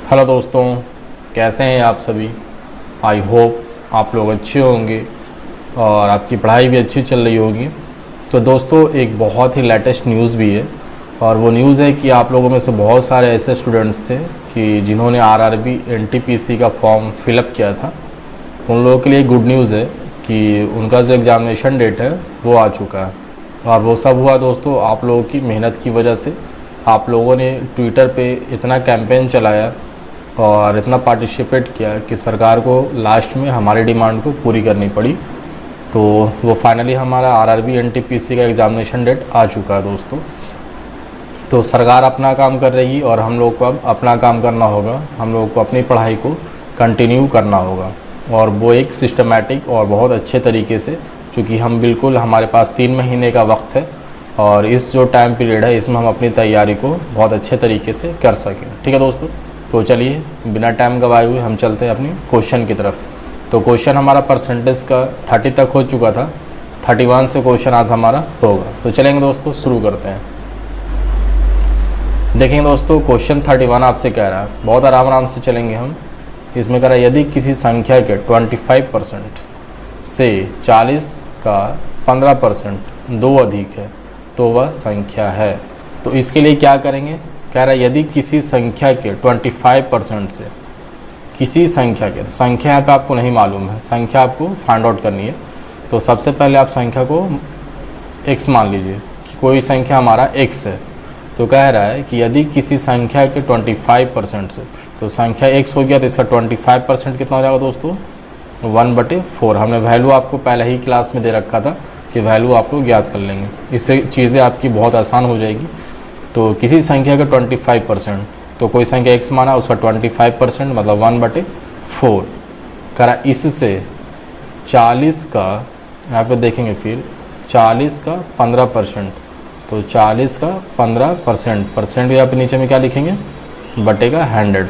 Hello दोस्तों, कैसे हैं आप सभी। आई होप आप लोग अच्छे होंगे और आपकी पढ़ाई भी अच्छी चल रही होगी। तो दोस्तों, एक बहुत ही लेटेस्ट न्यूज़ भी है और वो न्यूज़ है कि आप लोगों में से बहुत सारे ऐसे स्टूडेंट्स थे कि जिन्होंने आरआरबी एनटीपीसी का फॉर्म फिलअप किया था। तो उन लोगों के लिए गुड न्यूज़ है कि उनका जो एग्ज़ामिनेशन डेट है वो आ चुका है। और वो सब हुआ दोस्तों आप लोगों की मेहनत की वजह से। आप लोगों ने ट्विटर पे इतना कैंपेन चलाया और इतना पार्टिसिपेट किया कि सरकार को लास्ट में हमारी डिमांड को पूरी करनी पड़ी। तो वो फाइनली हमारा आरआरबी एनटीपीसी का एग्ज़ामिनेशन डेट आ चुका है दोस्तों। तो सरकार अपना काम कर रही और हम लोग को अब अपना काम करना होगा। हम लोग को अपनी पढ़ाई को कंटिन्यू करना होगा और वो एक सिस्टमेटिक और बहुत अच्छे तरीके से, क्योंकि हम बिल्कुल हमारे पास 3 महीने का वक्त है और इस जो टाइम पीरियड है इसमें हम अपनी तैयारी को बहुत अच्छे तरीके से कर सकें। ठीक है दोस्तों, तो चलिए बिना टाइम गवाए हुए हम चलते हैं अपनी क्वेश्चन की तरफ। तो क्वेश्चन हमारा परसेंटेज का 30 तक हो चुका था, 31 से क्वेश्चन आज हमारा होगा। तो चलेंगे दोस्तों, शुरू करते हैं। देखेंगे दोस्तों, क्वेश्चन 31 आपसे कह रहा है, बहुत आराम से चलेंगे हम। इसमें कह रहा है यदि किसी संख्या के 25% से 40 का 15% दो अधिक है तो वह संख्या है। तो इसके लिए क्या करेंगे। कह रहा है यदि किसी संख्या के 25% से, किसी संख्या के, तो संख्या यहाँ पे आपको नहीं मालूम है, संख्या आपको फाइंड आउट करनी है। तो सबसे पहले आप संख्या को x मान लीजिए कि कोई संख्या हमारा x है। तो कह रहा है कि यदि किसी संख्या के 25% से, तो संख्या x हो गया तो इसका 25% कितना हो जाएगा दोस्तों, 1/4। हमने वैल्यू आपको पहले ही क्लास में दे रखा था कि वैल्यू आप लोग याद कर लेंगे, इससे चीज़ें आपकी बहुत आसान हो जाएगी। तो किसी संख्या का 25%, तो कोई संख्या x माना उसका 25% मतलब 1/4 करा। इससे 40 का, यहाँ पे देखेंगे फिर 40 का 15%, तो 40 का 15%, परसेंट यहाँ पे नीचे में क्या लिखेंगे, बटे का 100।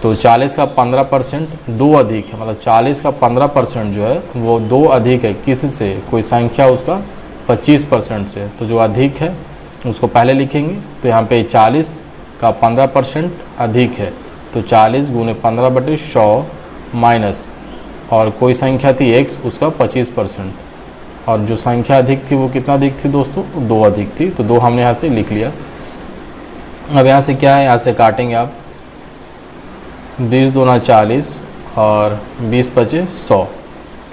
तो 40 का 15% दो अधिक है, मतलब 40 का 15% जो है वो दो अधिक है किससे, कोई संख्या उसका 25% से। तो जो अधिक है उसको पहले लिखेंगे। तो यहाँ पे 40 का 15% अधिक है, तो 40 गुने 15/100 माइनस, और कोई संख्या थी x उसका 25%, और जो संख्या अधिक थी वो कितना अधिक थी दोस्तों, 2 अधिक थी। तो 2 हमने यहाँ से लिख लिया। अब यहाँ से क्या है, यहाँ से काटेंगे आप 20 दूना 40 और 20 पचे 100,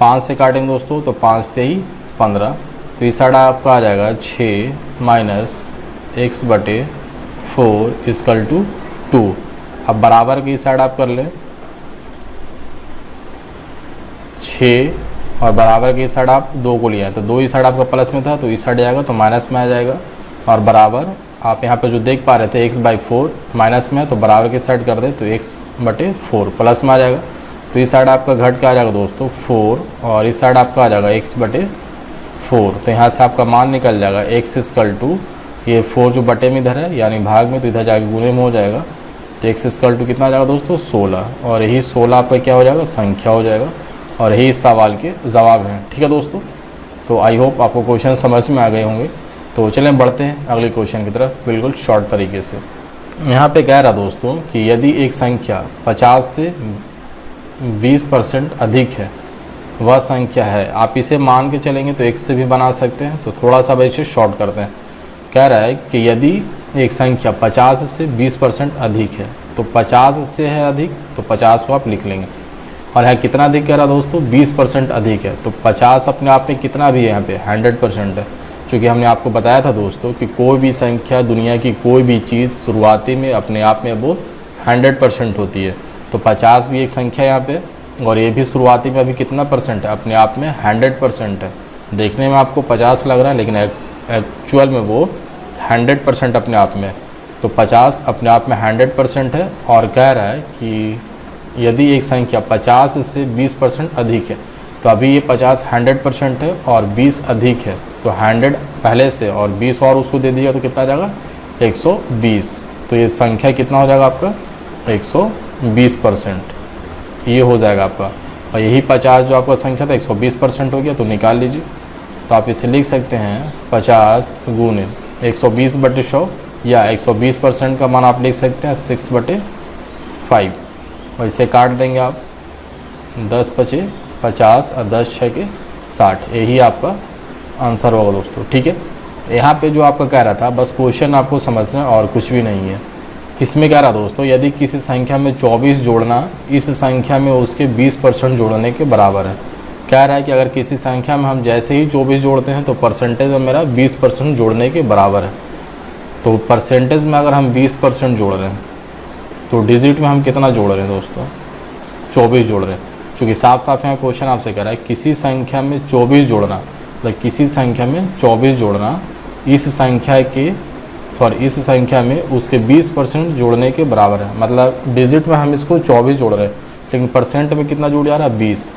5 से काटेंगे दोस्तों तो 5 तेई 15। तो इस साइड आपका आ जाएगा 6 माइनस x/4 इक्वल टू 2। अब बराबर की साइड आप कर लें 6 और बराबर की साइड आप 2 को लिया है, तो 2 ही साइड आपका प्लस में था तो इस साइड जाएगा तो माइनस में आ जाएगा। और बराबर आप यहाँ पे जो देख पा रहे थे x/4 माइनस में है, तो बराबर की साइड कर दे तो x/4 प्लस में आ जाएगा। तो इस साइड आपका घट के आ जाएगा दोस्तों 4 और इस साइड आपका आ जाएगा x/4। तो यहाँ से आपका मान निकल जाएगा x इक्वल टू, ये 4 जो बटे में इधर है यानी भाग में, तो इधर जाके गुणे में हो जाएगा। तो x इक्वल टू कितना आ जाएगा दोस्तों, 16। और यही 16 आपका क्या हो जाएगा, संख्या हो जाएगा। और यही इस सवाल के जवाब हैं। ठीक है दोस्तों, तो आई होप आपको क्वेश्चन समझ में आ गए होंगे। तो चलें बढ़ते हैं अगले क्वेश्चन की तरफ बिल्कुल शॉर्ट तरीके से। यहाँ पे कह रहा दोस्तों कि यदि एक संख्या 50 से 20% अधिक है वह संख्या है। आप इसे मान के चलेंगे तो x से भी बना सकते हैं, तो थोड़ा सा इसे शॉर्ट करते हैं। कह रहा है कि यदि एक संख्या 50 से 20% अधिक है, तो 50 से है अधिक तो 50 को आप लिख लेंगे। और यहाँ कितना अधिक कह रहा दोस्तों, 20% अधिक है, तो 50 अपने आप में कितना भी है, यहाँ पे 100% है। क्योंकि हमने आपको बताया था दोस्तों कि कोई भी संख्या, दुनिया की कोई भी चीज़ शुरुआती में अपने आप में वो 100% होती है। तो 50 भी एक संख्या यहाँ पे, और ये भी शुरुआती में अभी कितना परसेंट है, अपने आप में 100% है। देखने में आपको 50 लग रहा है लेकिन एक्चुअल में वो 100% अपने आप में। तो 50 अपने आप में 100% है। और कह रहा है कि यदि एक संख्या 50 से 20% अधिक है, तो अभी ये 50 100% है और 20 अधिक है, तो 100 पहले से और 20 और उसको दे दिया तो कितना आ जाएगा, 120। तो ये संख्या कितना हो जाएगा आपका, 120%। ये हो जाएगा आपका। और यही 50 जो आपका संख्या था 120% हो गया, तो निकाल लीजिए। तो आप इसे लिख सकते हैं 50 गुने 120/100 या 120% का मान आप लिख सकते हैं 5 और इसे काट देंगे आप, 10 पचे 50 और 10 छः के 60, यही आपका आंसर होगा दोस्तों। ठीक है, यहाँ पे जो आपका कह रहा था बस क्वेश्चन आपको समझना और कुछ भी नहीं है। इसमें कह रहा दोस्तों यदि किसी संख्या में 24 जोड़ना इस संख्या में उसके 20% जोड़ने के बराबर है। कह रहा है कि अगर किसी संख्या में हम जैसे ही 24 जोड़ते हैं तो परसेंटेज में मेरा 20% जोड़ने के बराबर है। तो परसेंटेज में अगर हम 20% जोड़ रहे हैं तो डिजिट में हम कितना जोड़ रहे हैं दोस्तों, 24 जोड़ रहे हैं। चूँकि साफ साफ यहाँ क्वेश्चन आपसे कह रहा है किसी संख्या में 24 जोड़ना, मतलब किसी संख्या में 24 जोड़ना इस संख्या में उसके 20% जोड़ने के बराबर है। मतलब डिजिट में हम इसको 24 जोड़ रहे हैं लेकिन परसेंट में कितना जुड़ जा रहा है 20,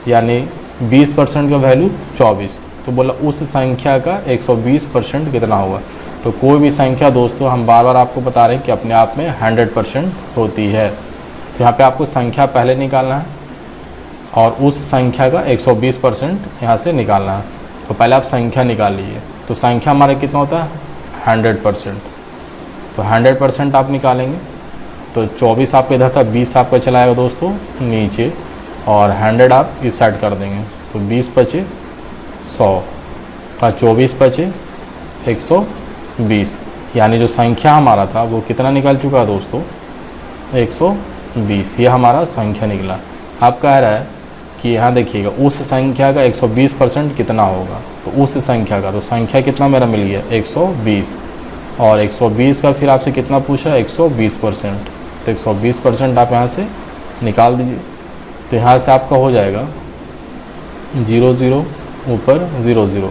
यानी 20% का वैल्यू 24। तो बोला उस संख्या का 120% कितना होगा। तो कोई भी संख्या दोस्तों हम बार बार आपको बता रहे हैं कि अपने आप में 100% होती है। तो यहाँ पे आपको संख्या पहले निकालना है और उस संख्या का 120% यहाँ से निकालना है। तो पहले आप संख्या निकाल लीजिए। तो संख्या हमारा कितना होता है 100%। तो 100% आप निकालेंगे तो 24 आपका इधर था, 20 आपका चलाएगा दोस्तों नीचे और 100 आप इस साइड कर देंगे। तो 20 पचे 100 का 24 पचे 120, यानी जो संख्या हमारा था वो कितना निकल चुका है दोस्तों 120। ये हमारा संख्या निकला। आप कह रहा है कि यहाँ देखिएगा उस संख्या का 120% कितना होगा। तो उस संख्या का, तो संख्या कितना मेरा मिल गया 120 और 120 का फिर आपसे कितना पूछ रहा है 120%। तो 120% आप यहाँ से निकाल दीजिए। तो यहाँ से आपका हो जाएगा 0 0 ऊपर 0 0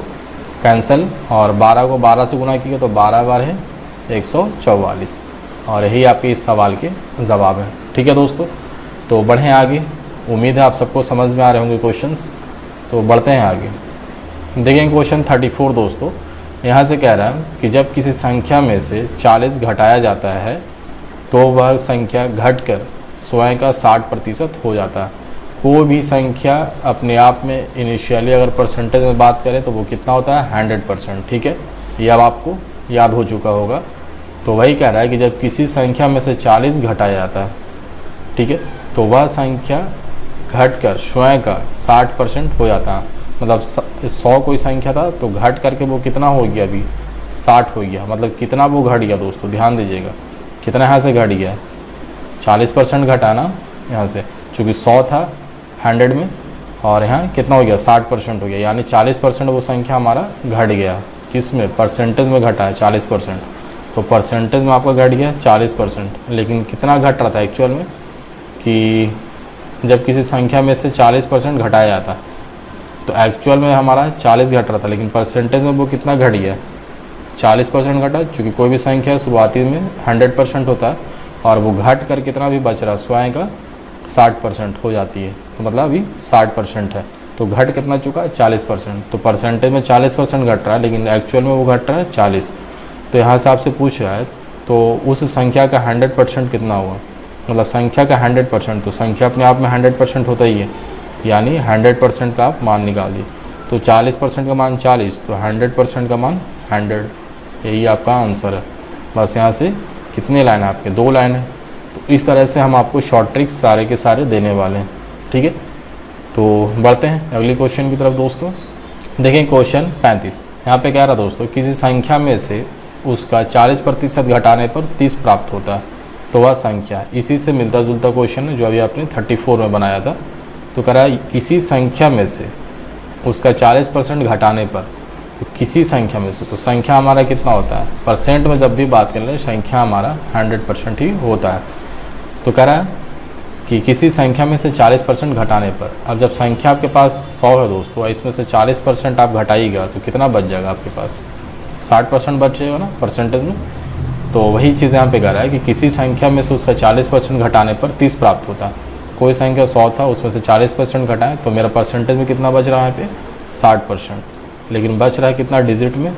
कैंसिल और 12 को 12 से गुना किया तो 12 बार है 144 और यही आपके इस सवाल के जवाब है। ठीक है दोस्तों, तो बढ़ें आगे। उम्मीद है आप सबको समझ में आ रहे होंगे क्वेश्चंस। तो बढ़ते हैं आगे, देखें क्वेश्चन 34 दोस्तों। यहाँ से कह रहा है कि जब किसी संख्या में से 40 घटाया जाता है तो वह संख्या घटकर स्वयं का 60% हो जाता है। कोई भी संख्या अपने आप में इनिशियली अगर परसेंटेज में बात करें तो वो कितना होता है 100%। ठीक है, ये अब आपको याद हो चुका होगा। तो वही कह रहा है कि जब किसी संख्या में से 40 घटाया जाता है, ठीक है, तो वह संख्या घटकर स्वयं का 60% हो जाता है। मतलब 100 कोई संख्या था तो घट करके वो कितना हो गया, अभी 60 हो गया। मतलब कितना वो घट गया दोस्तों, ध्यान दीजिएगा कितना यहाँ से घट गया, 40% घटा ना यहाँ से, चूँकि 100 था 100 में और यहाँ कितना हो गया 60% हो गया, यानी 40% वो संख्या हमारा घट गया। किस में, परसेंटेज में घटा है 40%। तो परसेंटेज में आपका घट गया 40%। लेकिन कितना घट रहा था एक्चुअल में, कि जब किसी संख्या में से 40% घटाया जाता तो एक्चुअल में हमारा 40 घट रहा था, लेकिन परसेंटेज में वो कितना घट गया 40% घटा। चूँकि कोई भी संख्या शुरुआती में 100% होता है और वो घट कर कितना भी बच रहा स्वयं का 60% हो जाती है। तो मतलब अभी 60% है, तो घट कितना चुका 40%। तो परसेंटेज में 40% घट रहा है लेकिन एक्चुअल में वो घट रहा है 40। तो यहाँ से आपसे पूछ रहा है तो उस संख्या का 100% कितना हुआ, मतलब संख्या का 100%। तो संख्या अपने आप में 100% होता ही है, यानी 100% का आप मान निकाल दिए। तो 40% का मान 40, तो 100% का मान 100, यही आपका आंसर है। बस यहाँ से कितने लाइन है आपके, 2 लाइन है। तो इस तरह से हम आपको शॉर्ट ट्रिक्स सारे के सारे देने वाले हैं। ठीक है, तो बढ़ते हैं अगले क्वेश्चन की तरफ दोस्तों। देखें क्वेश्चन 35। यहाँ पे कह रहा दोस्तों किसी संख्या में से उसका 40% घटाने पर 30 प्राप्त होता है, तो वह संख्या, इसी से मिलता जुलता क्वेश्चन है जो अभी आपने 34 में बनाया था। तो कह रहा है किसी संख्या में से उसका 40% घटाने पर, तो किसी संख्या में से, तो संख्या हमारा कितना होता है, परसेंट में जब भी बात कर रहे हैं संख्या हमारा 100% ही होता है। तो कह रहा है कि किसी संख्या में से 40% घटाने पर, अब जब संख्या आपके पास 100 है दोस्तों, इसमें से 40% आप घटाइएगा तो कितना बच जाएगा आपके पास, 60% बच जाएगा ना परसेंटेज में। तो वही चीज़ यहाँ पे कह रहा है कि किसी संख्या में से उसका 40% घटाने पर 30 प्राप्त होता है। कोई संख्या 100 था उसमें से 40% घटाएं तो मेरा परसेंटेज में कितना बच रहा है यहाँ पे 60%, लेकिन बच रहा है कितना डिजिट में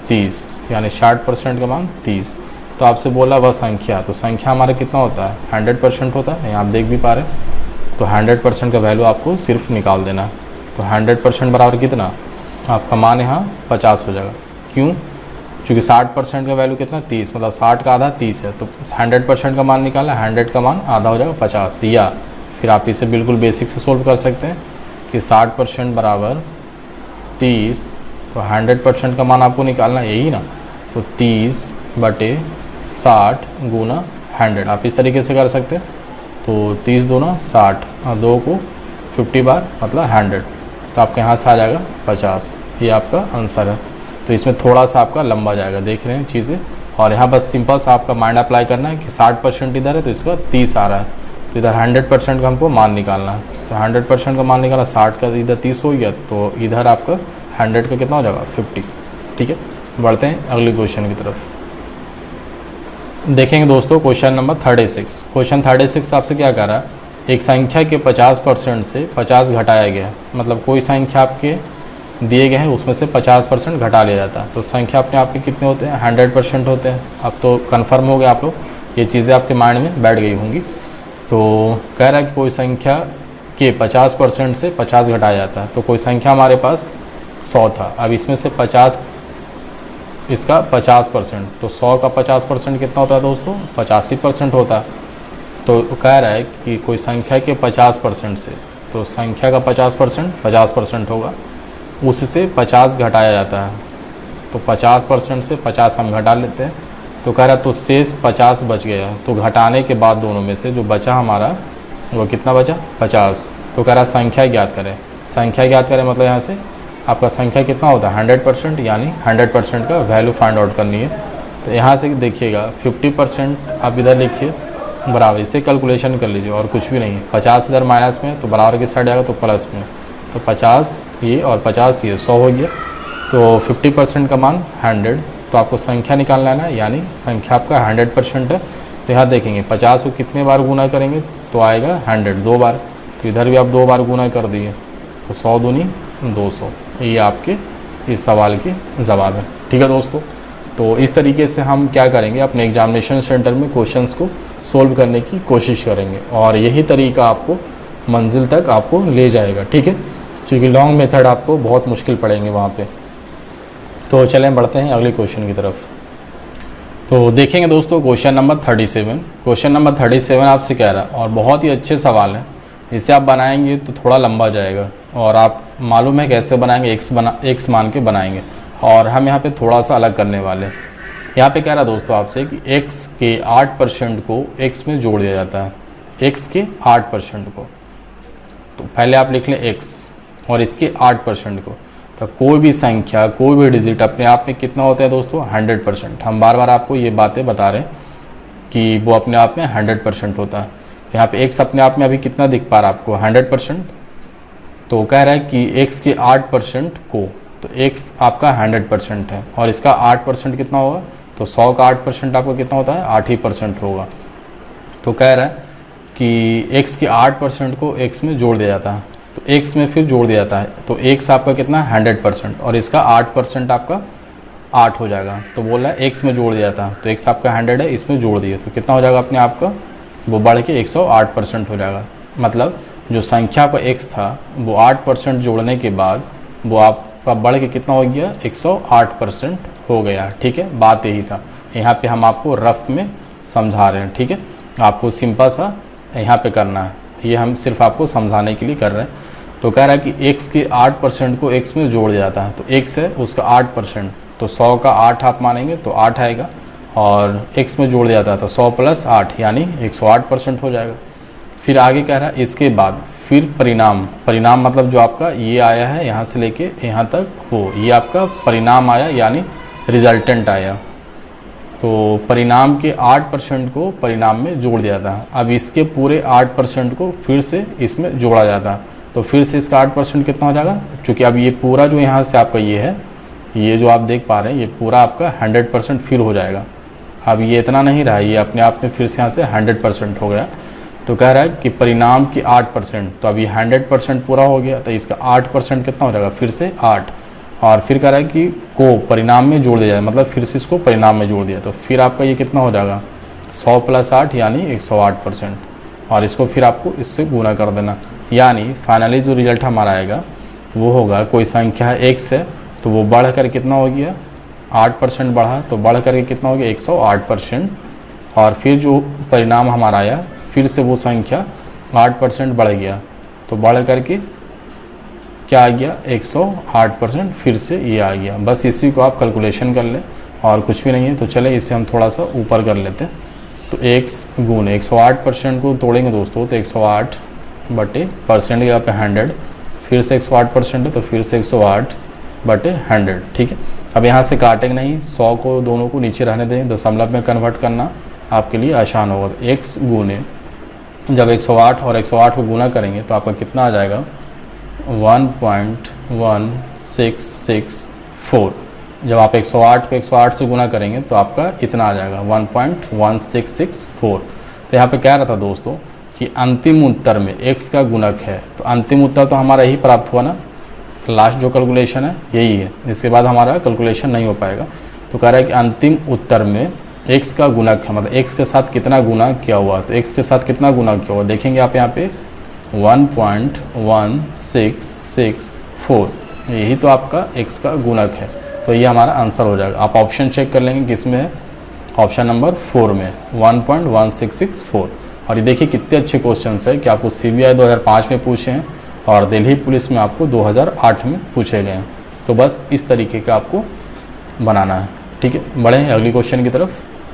30, यानी 60% का मान 30। तो आपसे बोला वह संख्या, तो संख्या हमारा कितना होता है 100% होता है, यहाँ आप देख भी पा रहे हैं। तो 100% का वैल्यू आपको सिर्फ निकाल देना है। तो 100% बराबर कितना, आपका मान यहाँ 50 हो जाएगा। क्यों, चूँकि 60% का वैल्यू कितना 30, मतलब 60 का आधा 30 है, तो 100% का मान निकाला, 100 का मान आधा हो जाएगा 50। या फिर आप इसे बिल्कुल बेसिक से सोल्व कर सकते हैं कि 60% बराबर 30, तो 100% का मान आपको निकालना है यही ना, तो 30/60 गुना 100, आप इस तरीके से कर सकते हैं। तो 30 दूना 60 और 2 को 50 बार मतलब 100, तो आपके यहाँ से आ जाएगा 50। ये आपका आंसर है। तो इसमें थोड़ा सा आपका लंबा जाएगा, देख रहे हैं चीज़ें। और यहाँ बस सिंपल सा आपका माइंड अप्लाई करना है कि 60% इधर है तो इसका 30 आ रहा है, तो इधर 100% का हमको मान निकालना है। तो 100% का मान निकाला, 60 का इधर 30 हो गया, तो इधर आपका 100 का कितना हो जाएगा 50। ठीक है, बढ़ते हैं अगले क्वेश्चन की तरफ। देखेंगे दोस्तों क्वेश्चन नंबर 36। क्वेश्चन 36 आपसे क्या कह रहा है, एक संख्या के 50% से 50 घटाया गया, मतलब कोई संख्या आपके दिए गए हैं उसमें से 50% घटा लिया जाता है। तो संख्या अपने आप में कितने होते हैं 100% होते हैं। अब तो कन्फर्म हो गया आप लोग, ये चीज़ें आपके माइंड में बैठ गई होंगी। तो कह रहा है कि कोई संख्या के 50% से 50 घटाया जाता है। तो कोई संख्या हमारे पास 100 था, अब इसमें से 50, इसका 50%, तो 100 का 50% कितना होता है दोस्तों 85% होता है। तो कह रहा है कि कोई संख्या के 50% से, तो संख्या का 50% 50% होगा, उससे 50 घटाया जाता है। तो 50% से 50 हम घटा लेते हैं, तो कह रहा है तो शेष 50 बच गया। तो घटाने के बाद दोनों में से जो बचा हमारा वो कितना बचा 50। तो कह रहा है संख्या ज्ञात करें। संख्या ज्ञात करें मतलब यहाँ से आपका संख्या कितना होता है 100%, यानी 100% का वैल्यू फाइंड आउट करनी है। तो यहाँ से देखिएगा 50% आप इधर लिखिए बराबर, इसे कैलकुलेशन कर लीजिए और कुछ भी नहीं। 50 इधर माइनस में, तो बराबर के साइड आएगा तो प्लस में, तो 50 ये और 50 ये 100 हो गया। तो 50% का मान 100, तो आपको संख्या निकालना है ना, यानी संख्या आपका 100% है। तो यहाँ देखेंगे 50 को कितने बार गुना करेंगे तो आएगा 100 2 बार, तो इधर भी आप 2 बार गुना कर दिए, तो 100 दूनी 200। ये आपके इस सवाल के जवाब है। ठीक है दोस्तों, तो इस तरीके से हम क्या करेंगे अपने एग्जामिनेशन सेंटर में क्वेश्चंस को सोल्व करने की कोशिश करेंगे, और यही तरीका आपको मंजिल तक आपको ले जाएगा। ठीक है, क्योंकि लॉन्ग मेथड आपको बहुत मुश्किल पड़ेंगे वहाँ पे। तो चलें बढ़ते हैं अगले क्वेश्चन की तरफ। तो देखेंगे दोस्तों क्वेश्चन नंबर 37। क्वेश्चन नंबर 37 आपसे कह रहा है, और बहुत ही अच्छे सवाल है, इसे आप बनाएंगे तो थोड़ा लंबा जाएगा, और आप मालूम है कैसे बनाएंगे, एक्स मान के बनाएंगे, और हम यहाँ पे थोड़ा सा अलग करने वाले हैं। यहाँ पे कह रहा है दोस्तों आपसे कि x के 8% को x में जोड़ दिया जाता है, x के 8% को। तो पहले आप लिख लें x और इसके 8% को। तो कोई भी संख्या, कोई भी डिजिट अपने आप में कितना होता है दोस्तों 100%। हम बार बार आपको ये बातें बता रहे हैं कि वो अपने आप में 100% होता है। यहाँ पे x अपने आप में अभी कितना दिख पा रहा है आपको 100%। तो कह रहा है कि x के 8% को, तो x आपका 100% है और इसका 8% कितना होगा, तो 100 का 8% आपका कितना होता है 8% होगा। तो कह रहा है कि x के 8% को x में जोड़ दिया जाता है, तो x में फिर जोड़ दिया जाता है, तो x आपका कितना 100% और इसका 8% आपका 8 हो जाएगा। तो बोल रहा है x में जोड़ दिया था, तो x आपका 100 है, इसमें जोड़ दिया तो कितना हो जाएगा अपने आप का, वो बढ़ के 108% हो जाएगा। मतलब जो संख्या का x था वो 8% जोड़ने के बाद वो आपका बढ़ के कितना हो गया 108% हो गया। ठीक है, बात यही था, यहाँ पे हम आपको रफ में समझा रहे हैं। ठीक है, आपको सिंपल सा यहाँ पे करना है, ये हम सिर्फ आपको समझाने के लिए कर रहे हैं। तो कह रहा है कि x के 8% को x में जोड़ दिया जाता है, तो x है उसका 8%, तो 100 का 8 आप मानेंगे तो 8 आएगा, और x में जोड़ दिया जाता है तो 100 + 8 यानी 108% हो जाएगा। फिर आगे कह रहा है इसके बाद फिर परिणाम मतलब जो आपका ये आया है यहाँ से लेके यहाँ तक, वो ये आपका परिणाम आया यानी रिजल्टेंट आया। तो परिणाम के 8% को परिणाम में जोड़ दिया था। अब इसके पूरे 8% को फिर से इसमें जोड़ा जाता, तो फिर से इसका 8% कितना हो जाएगा, क्योंकि अब ये पूरा जो यहाँ से आपका ये है, ये जो आप देख पा रहे हैं ये पूरा आपका 100% फिर हो जाएगा। अब ये इतना नहीं रहा, ये अपने आप में फिर से यहाँ से 100% हो गया। तो कह रहा है कि परिणाम की 8%, तो अभी 100% पूरा हो गया, तो इसका 8% कितना हो जाएगा फिर से 8, और फिर कह रहा है कि को परिणाम में जोड़ दिया जाए, मतलब फिर से इसको परिणाम में जोड़ दिया, तो फिर आपका ये कितना हो जाएगा 100 + 8 यानी 108%, और इसको फिर आपको इससे गुना कर देना, यानी फाइनली जो रिजल्ट हमारा आएगा वो होगा कोई संख्या x है तो वो बढ़कर कितना हो गया 8% बढ़ा, तो बढ़ करके कितना हो गया 108%। और फिर जो परिणाम हमारा आया, फिर से वो संख्या 8% बढ़ गया, तो बढ़ करके क्या आ गया 108%, फिर से ये आ गया। बस इसी को आप कैलकुलेशन कर लें और कुछ भी नहीं है। तो चले इसे हम थोड़ा सा ऊपर कर लेते हैं। तो x गुण 108% को तोड़ेंगे दोस्तों, तो 108 बटे परसेंट यहाँ पे 100, फिर से 108% है तो फिर से 108 बटे 100। ठीक है, अब यहाँ से काटेंगे नहीं, 100 को दोनों को नीचे रहने दें, दशमलव में कन्वर्ट करना आपके लिए आसान होगा। तो x गुने जब 108 और 108 को गुना करेंगे तो आपका कितना आ जाएगा 1.1664। जब आप 108 को 108 से गुना करेंगे तो आपका इतना आ जाएगा 1.1664। तो यहाँ पे कह रहा था दोस्तों कि अंतिम उत्तर में x का गुणक है, तो अंतिम उत्तर तो हमारा यही प्राप्त हुआ ना, लास्ट जो कैलकुलेशन है यही है, इसके बाद हमारा कैलकुलेशन नहीं हो पाएगा। तो कह रहा है कि अंतिम उत्तर में x का गुणक है, मतलब x के साथ कितना गुना किया हुआ, तो x के साथ कितना गुना किया हुआ देखेंगे आप यहाँ पे 1.1664, यही तो आपका x का गुणक है। तो ये हमारा आंसर हो जाएगा। आप ऑप्शन चेक कर लेंगे किसमें है, ऑप्शन नंबर 4 में 1.1664। और ये देखिए कितने अच्छे क्वेश्चन है कि आपको CBI 2005 में पूछे हैं और दिल्ली पुलिस में आपको 2008 में पूछे गए हैं। तो बस इस तरीके का आपको बनाना है। ठीक है, बढ़े हैं अगली क्वेश्चन की तरफ।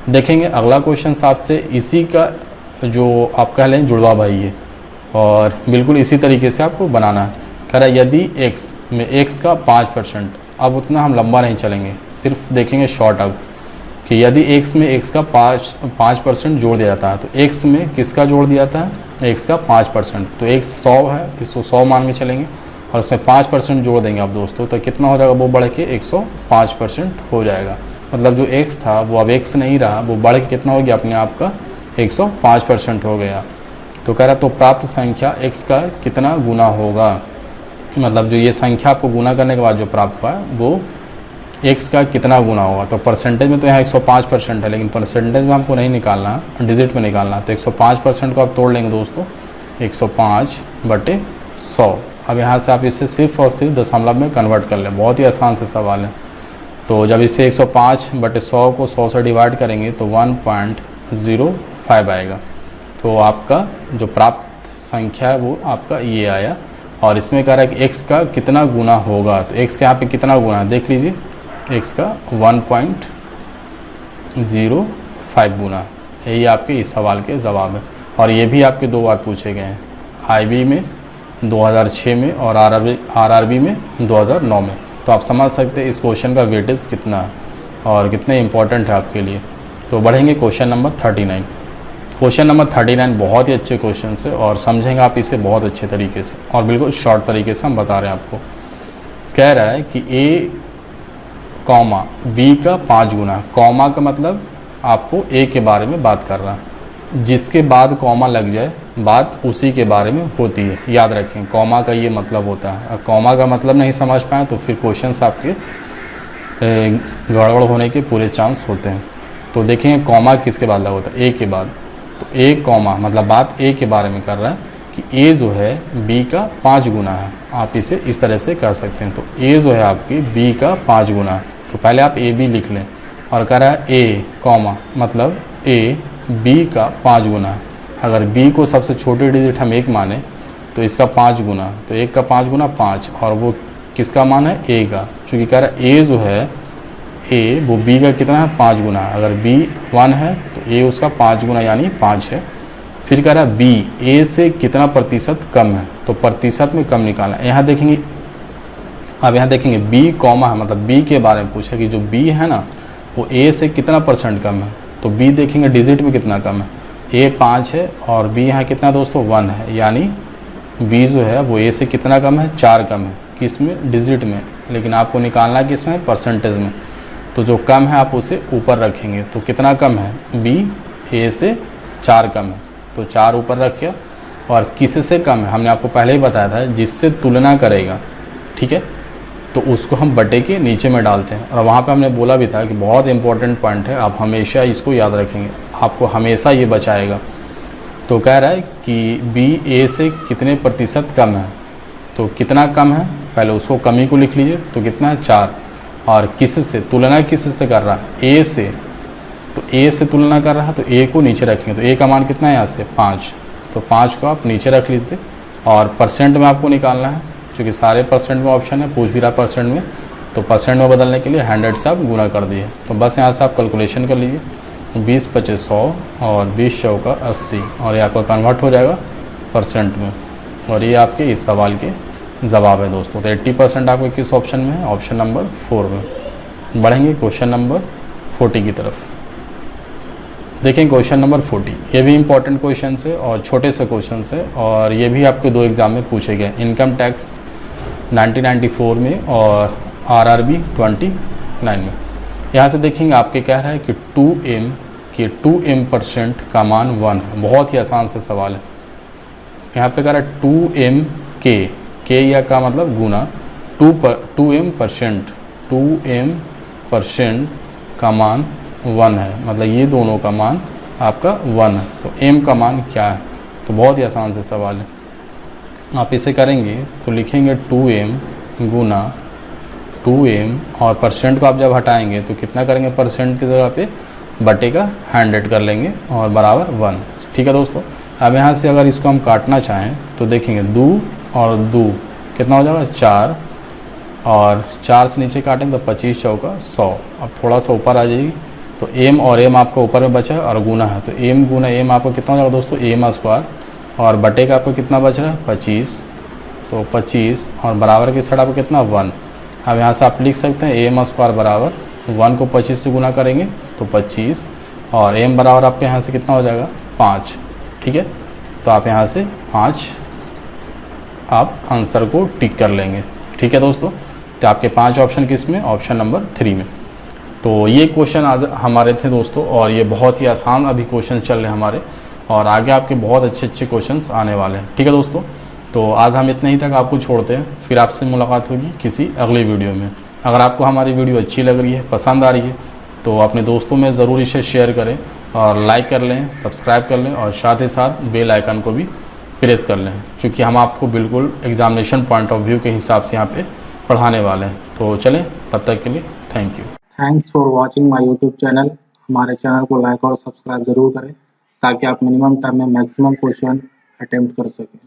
देखेंगे अगला क्वेश्चन आपसे इसी का जो आप कह लें जुड़वा भाई है, और बिल्कुल इसी तरीके से आपको बनाना है। कह रहा है यदि x में x का 5%, अब उतना हम लंबा नहीं चलेंगे, सिर्फ देखेंगे शॉर्ट अब कि यदि x में x का 5% जोड़ दिया जाता है, तो x में किसका जोड़ दिया जाता है x का 5%, तो x 100 है, इसको 100 मान के चलेंगे और उसमें 5% जोड़ देंगे आप दोस्तों, तो कितना हो जाएगा वो बढ़ के 105% हो जाएगा। मतलब जो x था वो अब x नहीं रहा, वो बढ़ के कितना हो गया अपने आप का 105% हो गया। तो कह रहा तो प्राप्त संख्या x का कितना गुना होगा, मतलब जो ये संख्या आपको गुना करने के बाद जो प्राप्त हुआ वो x का कितना गुना होगा। तो परसेंटेज में तो यहाँ 105% है, लेकिन परसेंटेज में हमको नहीं निकालना है, डिजिट में निकालना है। तो 105% को आप तोड़ लेंगे दोस्तों, 105 बटे 100। अब यहाँ से आप इसे सिर्फ और सिर्फ दशमलव में कन्वर्ट कर लें, बहुत ही आसान से सवाल है। तो जब इसे 105 बटे 100 को 100 से डिवाइड करेंगे तो 1.05 आएगा। तो आपका जो प्राप्त संख्या है वो आपका ये आया। और इसमें कह रहा है कि x का कितना गुना होगा, तो x का यहाँ पे कितना गुना है देख लीजिए, x का 1.05 गुना, यही आपके इस सवाल के जवाब है। और ये भी आपके 2 बार पूछे गए हैं, IB में 2006 में और RRB में 2009 में। तो आप समझ सकते हैं इस क्वेश्चन का वेटेज कितना है और कितने इंपॉर्टेंट है आपके लिए। तो बढ़ेंगे क्वेश्चन नंबर 39। क्वेश्चन नंबर 39 बहुत ही अच्छे क्वेश्चन है और समझेंगे आप इसे बहुत अच्छे तरीके से, और बिल्कुल शॉर्ट तरीके से हम बता रहे हैं आपको। कह रहा है कि A, B का 5 गुना, कॉमा का मतलब आपको A के बारे में बात कर रहा है, जिसके बाद कॉमा लग जाए बात उसी के बारे में होती है। याद रखें कॉमा का ये मतलब होता है, और कॉमा का मतलब नहीं समझ पाए तो फिर क्वेश्चंस आपके गड़बड़ होने के पूरे चांस होते हैं। तो देखेंगे कॉमा किसके बाद लगा होता है, A के बाद। तो A कॉमा मतलब बात A के बारे में कर रहा है कि A जो है B का 5 गुना है, आप इसे इस तरह से कह सकते हैं। तो A जो है आपकी B का 5 गुना है, तो पहले आप AB लिख लें। और कह रहा है A कॉमा मतलब A B का 5 गुना। अगर B को सबसे छोटी डिजिट हम 1 माने तो इसका 5 गुना, तो 1 का 5 गुना 5, और वो किसका मान है A का, चूँकि कह रहा है A जो है A वो B का कितना है 5 गुना। अगर B 1 है तो A उसका 5 गुना यानी 5 है। फिर कह रहा है B A से कितना प्रतिशत कम है, तो प्रतिशत में कम निकालना। यहाँ देखेंगे, अब यहाँ देखेंगे B कॉमा है मतलब B के बारे में पूछा कि जो B है ना वो A से कितना % कम है। तो B देखेंगे डिजिट में कितना कम है, A 5 है और B यहाँ कितना दोस्तों 1 है, यानी B जो है वो A से कितना कम है 4 कम है। किस में, डिजिट में, लेकिन आपको निकालना है किस में, परसेंटेज में। तो जो कम है आप उसे ऊपर रखेंगे, तो कितना कम है B A से 4 कम है, तो 4 ऊपर रखिए। और किससे कम है हमने आपको पहले ही बताया था, जिससे तुलना करेगा, ठीक है, तो उसको हम बटे के नीचे में डालते हैं। और वहाँ पे हमने बोला भी था कि बहुत इंपॉर्टेंट पॉइंट है, आप हमेशा इसको याद रखेंगे, आपको हमेशा ये बचाएगा। तो कह रहा है कि B A से कितने प्रतिशत कम है, तो कितना कम है पहले उसको कमी को लिख लीजिए, तो कितना है 4। और किससे तुलना किससे कर रहा है, ए से, तो ए से तुलना कर रहा है तो ए को नीचे रखेंगे। तो ए का मान कितना है यहाँ से 5, तो 5 को आप नीचे रख लीजिए और परसेंट में आपको निकालना है, क्योंकि सारे परसेंट में ऑप्शन है, पूछ भी रहा परसेंट में, तो परसेंट में बदलने के लिए 100 से आप गुना कर दिए। तो बस यहाँ से आप कैलकुलेशन कर लीजिए, 20 × 100 और 20 × 4 = 80 और ये आपका कन्वर्ट हो जाएगा परसेंट में। और ये आपके इस सवाल के जवाब है दोस्तों। तो 80% आपको किस ऑप्शन में है, ऑप्शन नंबर 4 में। बढ़ेंगे क्वेश्चन नंबर 40 की तरफ। देखें क्वेश्चन नंबर 40, ये भी इंपॉर्टेंट क्वेश्चन है और छोटे से क्वेश्चन है और ये भी आपके 2 एग्जाम में पूछे गए, इनकम टैक्स 1994 में और RRB 29 में। यहाँ से देखेंगे आपके कह रहा है कि 2m का मान 1 है। बहुत ही आसान से सवाल है। यहाँ पे कह रहा है 2m के या का मतलब गुना 2m% का मान 1 है, मतलब ये दोनों का मान आपका 1 है। तो m का मान क्या है, तो बहुत ही आसान से सवाल है। आप इसे करेंगे तो लिखेंगे 2m गुना 2m और परसेंट को आप जब हटाएंगे तो कितना करेंगे, परसेंट की जगह पे बटे का 100 कर लेंगे और बराबर 1। ठीक है दोस्तों। अब यहाँ से अगर इसको हम काटना चाहें तो देखेंगे 2 और 2 कितना हो जाएगा 4 और 4 से नीचे काटेंगे तो 25 × 4 = 100। अब थोड़ा सा ऊपर आ जाएगी तो m और m आपका ऊपर में बचा है और गुना है, तो m गुना m आपका कितना हो जाएगा दोस्तों, m² और बटे का आपको कितना बच रहा है 25, तो 25 और बराबर के साइड आपको कितना 1। अब यहाँ से आप लिख सकते हैं m² बराबर 1 को 25 से गुना करेंगे तो 25 और m बराबर आपके यहाँ से कितना हो जाएगा 5। ठीक है, तो आप यहाँ से 5 आप आंसर को टिक कर लेंगे। ठीक है दोस्तों, तो आपके 5 ऑप्शन किस में, ऑप्शन नंबर 3 में। तो ये क्वेश्चन आज हमारे थे दोस्तों और ये बहुत ही आसान अभी क्वेश्चन चल रहे हैं हमारे और आगे आपके बहुत अच्छे क्वेश्चंस आने वाले हैं। ठीक है दोस्तों, तो आज हम इतने ही तक आपको छोड़ते हैं, फिर आपसे मुलाकात होगी किसी अगली वीडियो में। अगर आपको हमारी वीडियो अच्छी लग रही है, पसंद आ रही है, तो अपने दोस्तों में ज़रूर इसे शेयर करें और लाइक कर लें, सब्सक्राइब कर लें और साथ ही साथ बेल आइकन को भी प्रेस कर लें, क्योंकि हम आपको बिल्कुल एग्जामिनेशन पॉइंट ऑफ व्यू के हिसाब से यहाँ पे पढ़ाने वाले हैं। तो चलें, तब तक के लिए thank you. Thanks for watching my YouTube channel. हमारे चैनल को लाइक और सब्सक्राइब जरूर करें ताकि आप मिनिमम टाइम में मैक्सिमम क्वेश्चन अटेम्प्ट कर सकें।